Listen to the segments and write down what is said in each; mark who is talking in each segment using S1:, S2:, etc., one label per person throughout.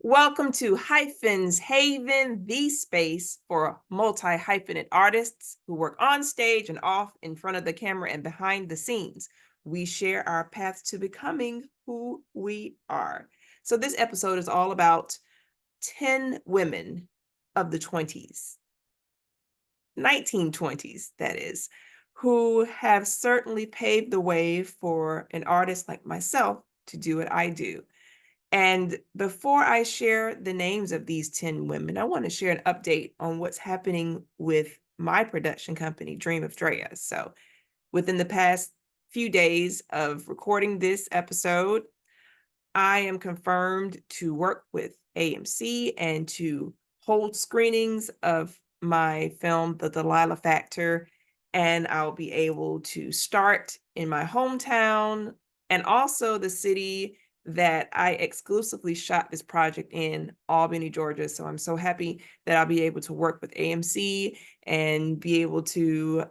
S1: Welcome to Hyphens Haven, the space for multi-hyphenate artists who work on stage and off in front of the camera and behind the scenes. We share our paths to becoming who we are. So this episode is all about 10 women of the 20s, 1920s, that is, who have certainly paved the way for an artist like myself to do what I do. And before I share the names of these 10 women, I want to share an update on what's happening with my production company, Dream of Drea. So within the past few days of recording this episode, I am confirmed to work with AMC and to hold screenings of my film, The Delilah Factor, and I'll be able to start in my hometown and also the city that I exclusively shot this project in, Albany, Georgia. So I'm so happy that I'll be able to work with AMC and be able to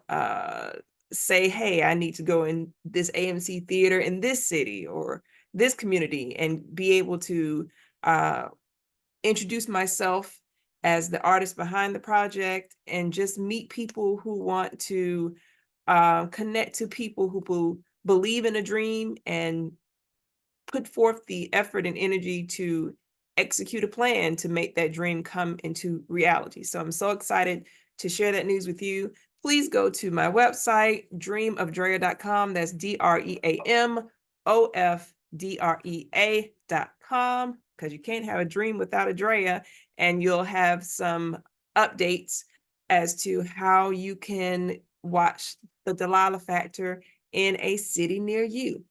S1: say, hey, I need to go in this AMC theater in this city or this community, and be able to introduce myself as the artist behind the project and just meet people who want to connect to people who believe in a dream and put forth the effort and energy to execute a plan to make that dream come into reality. So I'm so excited to share that news with you. Please go to my website, dreamofdrea.com. That's DreamOfDrea.com, because you can't have a dream without a Drea. And you'll have some updates as to how you can watch the Delilah Factor in a city near you.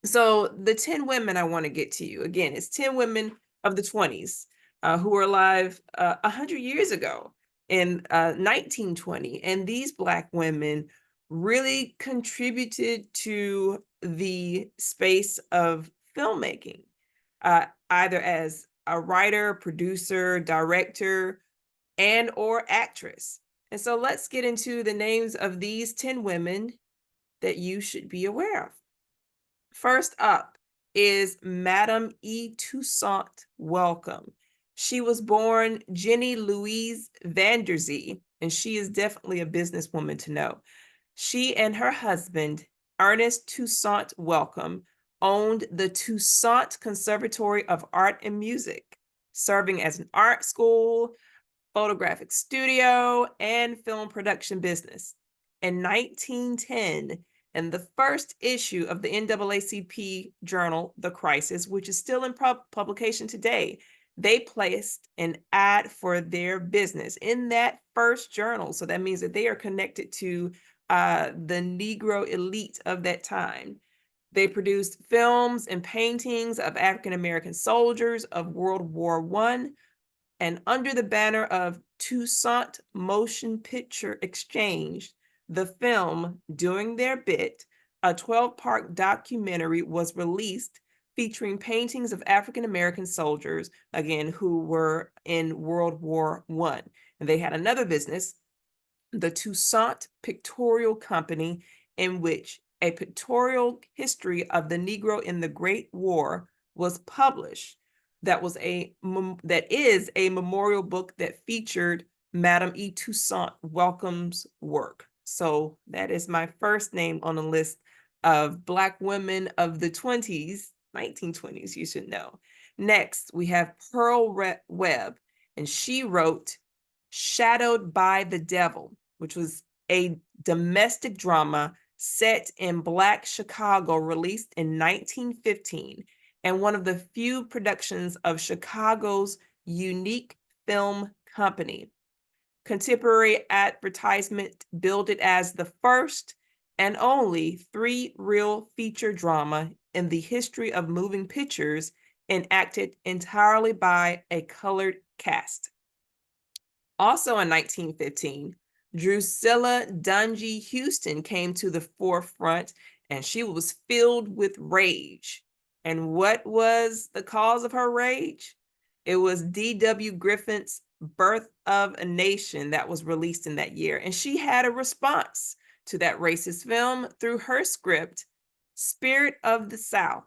S1: So the 10 women I want to get to you, again, it's 10 women of the 20s who were alive 100 years ago in 1920. And these Black women really contributed to the space of filmmaking, either as a writer, producer, director, and or actress. And so let's get into the names of these 10 women that you should be aware of. First up is Madame E. Touissant Welcome. She was born Jenny Louise Vanderzee, and she is definitely a businesswoman to know. She and her husband, Ernest Touissant Welcome, owned the Touissant Conservatory of Art and Music, serving as an art school, photographic studio, and film production business. In 1910, in the first issue of the NAACP journal, The Crisis, which is still in publication today, they placed an ad for their business in that first journal. So that means that they are connected to the Negro elite of that time. They produced films and paintings of African-American soldiers of World War I, and under the banner of Touissant Motion Picture Exchange, the film Doing Their Bit, a 12-part documentary, was released featuring paintings of African-American soldiers, again, who were in World War I. And they had another business, the Touissant Pictorial Company, in which a pictorial history of the Negro in the Great War was published. That is a memorial book that featured Madame E. Touissant Welcome's work. So that is my first name on the list of Black women of the 20s, 1920s, you should know. Next, we have Pearl Webb, and she wrote Shadowed by the Devil, which was a domestic drama set in Black Chicago, released in 1915, and one of the few productions of Chicago's unique film company. Contemporary advertisement billed it as the first and only three-reel feature drama in the history of moving pictures, enacted entirely by a colored cast. Also in 1915, Drusilla Dunjee Hurston came to the forefront, and she was filled with rage. And what was the cause of her rage? It was D.W. Griffith's Birth of a Nation that was released in that year. And she had a response to that racist film through her script, Spirit of the South,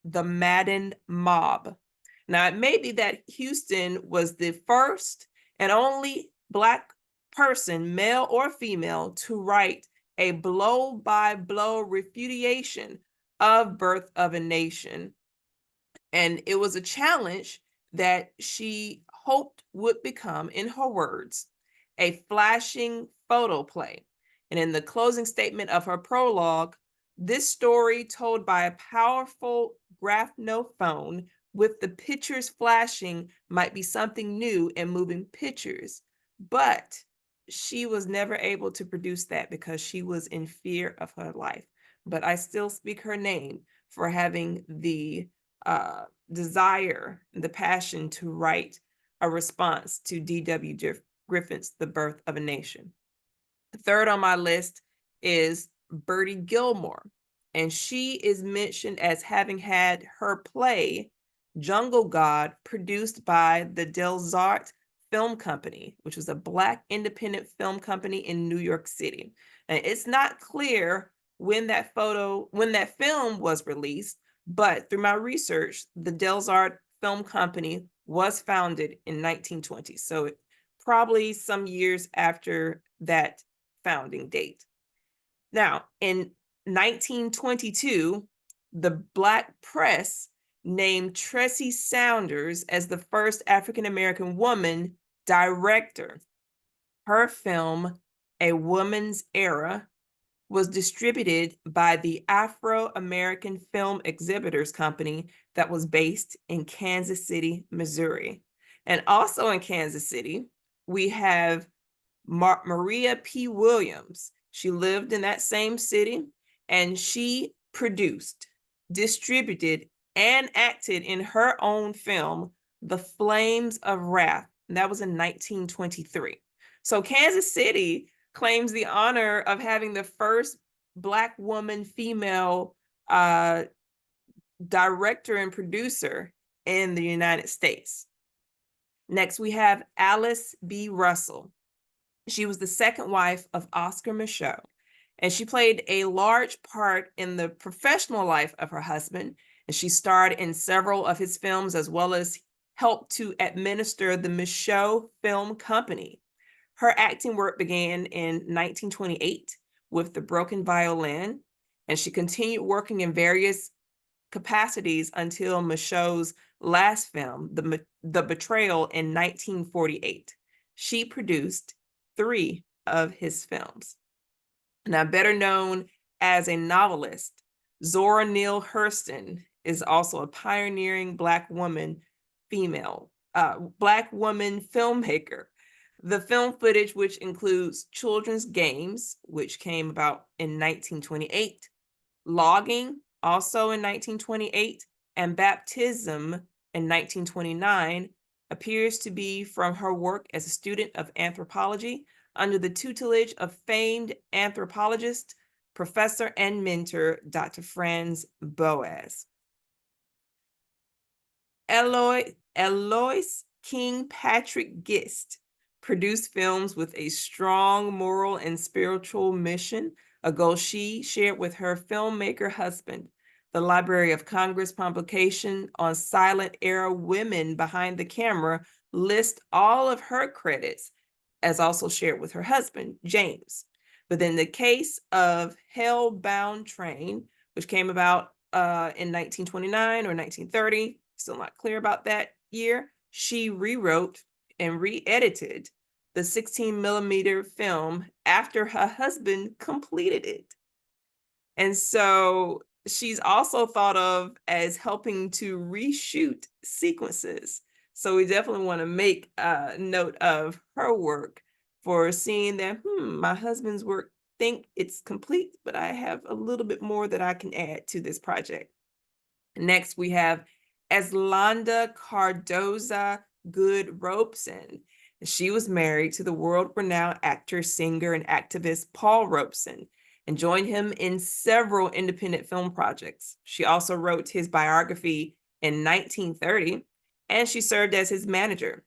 S1: The Maddened Mob. Now, it may be that Hurston was the first and only Black person, male or female, to write a blow-by-blow refutation of Birth of a Nation. And it was a challenge that she hoped would become, in her words, a flashing photoplay. And in the closing statement of her prologue, this story told by a powerful graphnophone with the pictures flashing might be something new in moving pictures. But she was never able to produce that because she was in fear of her life. But I still speak her name for having the desire, the passion to write a response to D.W. Griffith's The Birth of a Nation. The third on my list is Birdie Gilmore, and she is mentioned as having had her play Jungle God produced by the Delzart Film Company, which was a Black independent film company in New York City. And it's not clear when that film was released, but through my research, the Delzart Film Company was founded in 1920. So probably some years after that founding date. Now, in 1922, the Black press named Tressie Souders as the first African-American woman director. Her film, A Woman's Era, was distributed by the Afro-American Film Exhibitors Company that was based in Kansas City, Missouri. And also in Kansas City, we have Maria P. Williams. She lived in that same city, and she produced, distributed, and acted in her own film, The Flames of Wrath. And that was in 1923. So Kansas City claims the honor of having the first Black woman female director and producer in the United States. Next, we have Alice B. Russell. She was the second wife of Oscar Micheaux, and she played a large part in the professional life of her husband, and she starred in several of his films as well as helped to administer the Micheaux Film Company. Her acting work began in 1928 with The Broken Violin, and she continued working in various capacities until Micheaux's last film, The Betrayal, in 1948. She produced 3 of his films. Now, better known as a novelist, Zora Neale Hurston is also a pioneering Black woman filmmaker. The film footage, which includes Children's Games, which came about in 1928, Logging, also in 1928, and Baptism in 1929, appears to be from her work as a student of anthropology under the tutelage of famed anthropologist, professor, and mentor, Dr. Franz Boas. Eloyce King Patrick Gist produced films with a strong moral and spiritual mission, a goal she shared with her filmmaker husband. The Library of Congress publication on silent era women behind the camera lists all of her credits as also shared with her husband, James. But in the case of Hellbound Train, which came about in 1929 or 1930, still not clear about that year, she rewrote and re-edited the 16mm film after her husband completed it. And so she's also thought of as helping to reshoot sequences. So we definitely want to make note of her work for seeing that, my husband's work, think it's complete, but I have a little bit more that I can add to this project. Next, we have Eslanda Cardozo Goode Robeson. She was married to the world-renowned actor, singer, and activist Paul Robeson, and joined him in several independent film projects. She also wrote his biography in 1930, and she served as his manager.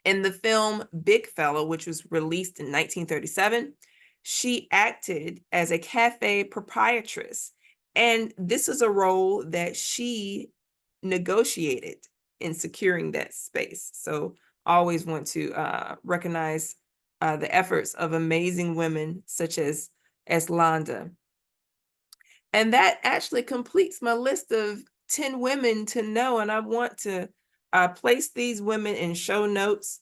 S1: In the film Big Fella, which was released in 1937, she acted as a cafe proprietress, and this is a role that she negotiated in securing that space. So always want to recognize the efforts of amazing women such as Eslanda. And that actually completes my list of 10 women to know. And I want to place these women in show notes.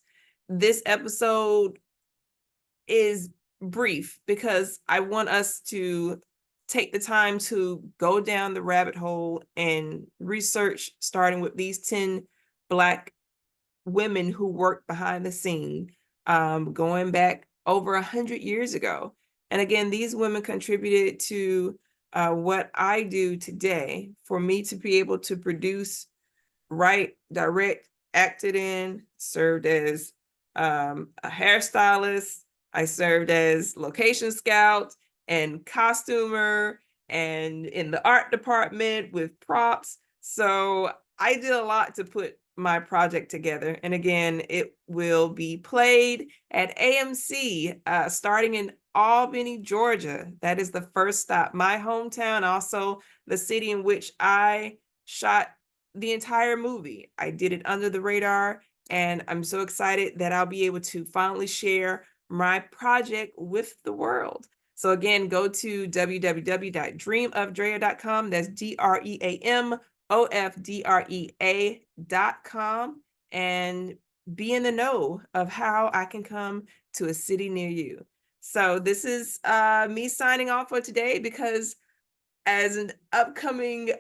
S1: This episode is brief because I want us to take the time to go down the rabbit hole and research, starting with these 10 Black women who worked behind the scene, going back over 100 years ago. And again, these women contributed to what I do today. For me to be able to produce, write, direct, acted in, served as a hairstylist. I served as location scout and costumer and in the art department with props. So I did a lot to put my project together. And again, it will be played at AMC starting in Albany, Georgia. That is the first stop. My hometown, also the city in which I shot the entire movie. I did it under the radar, and I'm so excited that I'll be able to finally share my project with the world. So again, go to www.dreamofdrea.com. That's DREAMOFDREA.com and be in the know of how I can come to a city near you. So this is me signing off for today, because as an upcoming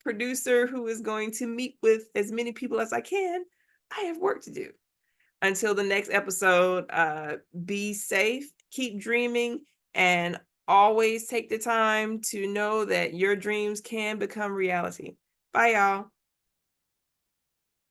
S1: producer who is going to meet with as many people as I can, I have work to do. Until the next episode, be safe, keep dreaming, and always take the time to know that your dreams can become reality. Bye, y'all.